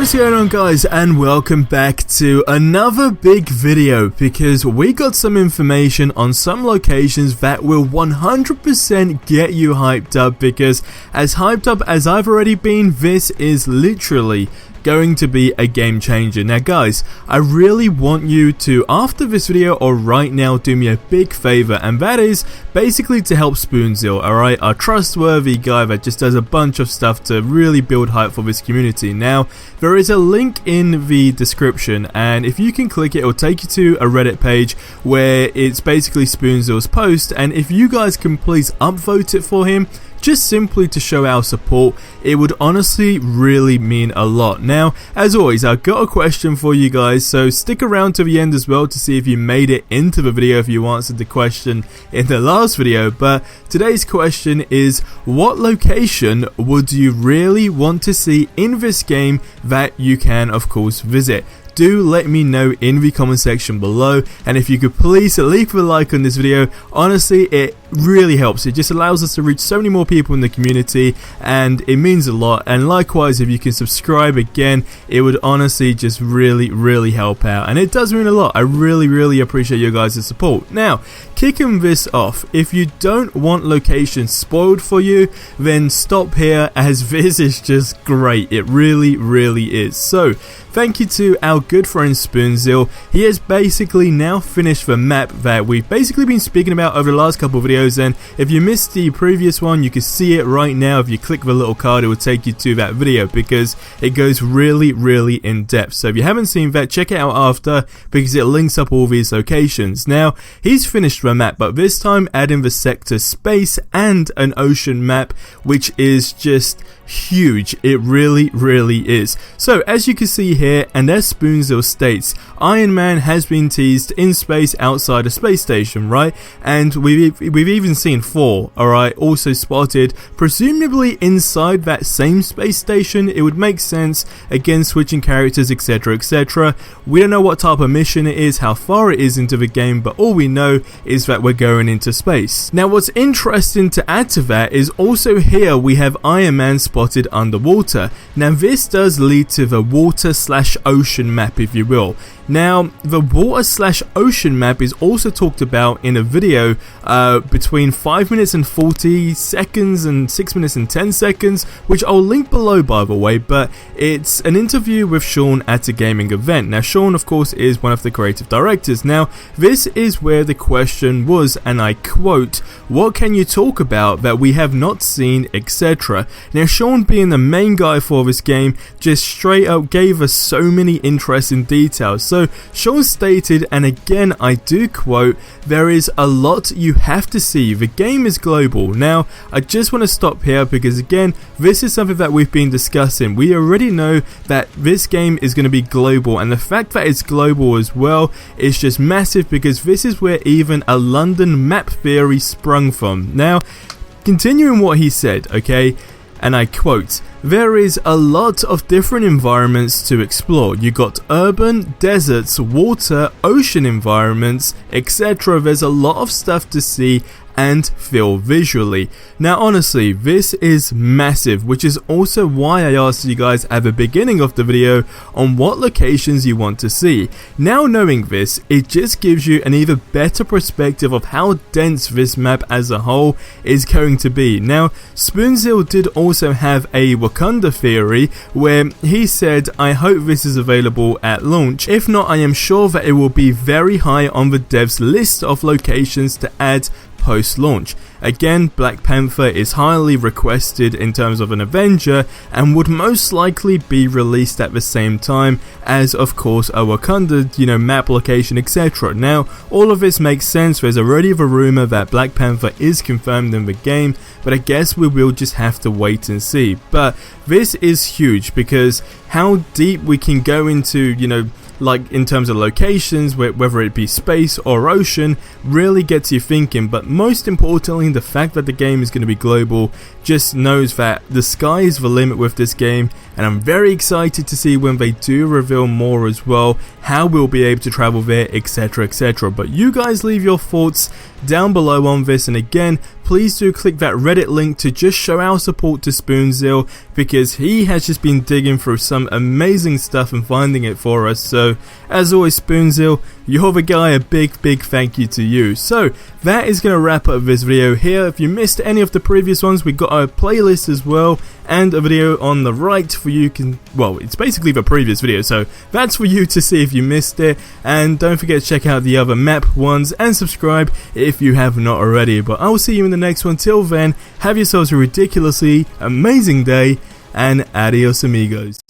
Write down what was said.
What's going on, guys, and welcome back to another big video, because we got some information on some locations that will 100% get you hyped up, because as hyped up as I've already been, this is literally going to be a game changer. Now guys, I really want you to, after this video or right now, do me a big favor, and that is basically to help Spoonzl, alright, a trustworthy guy that just does a bunch of stuff to really build hype for this community. Now, there is a link in the description, and if you can click it, it'll take you to a Reddit page where it's basically Spoonzl's post, and if you guys can please upvote it for him, just simply to show our support, it would honestly really mean a lot. Now, as always, I've got a question for you guys, so stick around to the end as well to see if you made it into the video, if you answered the question in the last video. But today's question is, what location would you really want to see in this game that you can, of course, visit? Do let me know in the comment section below, and if you could please leave a like on this video. Honestly, it really helps. It just allows us to reach so many more people in the community, and it means a lot. And likewise, if you can subscribe again, it would honestly just really help out, and it does mean a lot. I really appreciate your guys' support. Now, kicking this off, if you don't want locations spoiled for you, then stop here, as this is just great. It really is. So thank you to our good friend Spoonzl. He has basically now finished the map that we've basically been speaking about over the last couple of videos, and if you missed the previous one, you can see it right now. If you click the little card, it will take you to that video, because it goes really in depth. So if you haven't seen that, check it out after, because it links up all these locations. Now, he's finished the map, but this time adding the sector space and an ocean map, which is just huge. It really is. So as you can see here, and as Spoonzl states, Iron Man has been teased in space outside a space station, right? And we've even seen Thor, alright, also spotted, presumably inside that same space station. It would make sense, again, switching characters, etc. We don't know what type of mission it is, how far it is into the game, but all we know is that we're going into space. Now, what's interesting to add to that is also here we have Iron Man spotted underwater. Now, this does lead to the water/ocean map, if you will. Now, the water/ocean map is also talked about in a video between 5 minutes and 40 seconds and 6 minutes and 10 seconds, which I'll link below, by the way, but it's an interview with Sean at a gaming event. Now, Sean, of course, is one of the creative directors. Now, this is where the question was, and I quote, "What can you talk about that we have not seen, etc." Now, Sean, being the main guy for this game, just straight up gave us so many interesting details. So Sean stated, and again I do quote, "There is a lot you have to see. The game is global." Now, I just want to stop here, because again, this is something that we've been discussing. We already know that this game is going to be global, and the fact that it's global as well is just massive, because this is where even a London map theory sprung from. Now, continuing what he said, okay, and I quote, "There is a lot of different environments to explore. You got urban, deserts, water, ocean environments, etc. There's a lot of stuff to see and feel visually." Now, honestly, this is massive, which is also why I asked you guys at the beginning of the video on what locations you want to see. Now, knowing this, it just gives you an even better perspective of how dense this map as a whole is going to be. Now, Spoonzl did also have a Wakanda theory where he said, "I hope this is available at launch. If not, I am sure that it will be very high on the devs list of locations to add post-launch." Again, Black Panther is highly requested in terms of an Avenger, and would most likely be released at the same time as, of course, a Wakanda, map location, etc. Now, all of this makes sense. There's already the rumor that Black Panther is confirmed in the game, but I guess we will just have to wait and see. But this is huge, because how deep we can go into, like in terms of locations, whether it be space or ocean, really gets you thinking. But most importantly, the fact that the game is going to be global just knows that the sky is the limit with this game, and I'm very excited to see when they do reveal more as well, how we'll be able to travel there, etc. But you guys leave your thoughts down below on this, and again, please do click that Reddit link to just show our support to Spoonzl, because he has just been digging through some amazing stuff and finding it for us. So as always, Spoonzl, you're the guy, a big thank you to you. So that is going to wrap up this video here. If you missed any of the previous ones, we got a playlist as well, and a video on the right for you can, well, it's basically the previous video, so that's for you to see if you missed it. And don't forget to check out the other map ones and subscribe if you have not already. But I will see you in the next one. Till then, have yourselves a ridiculously amazing day, and adios amigos.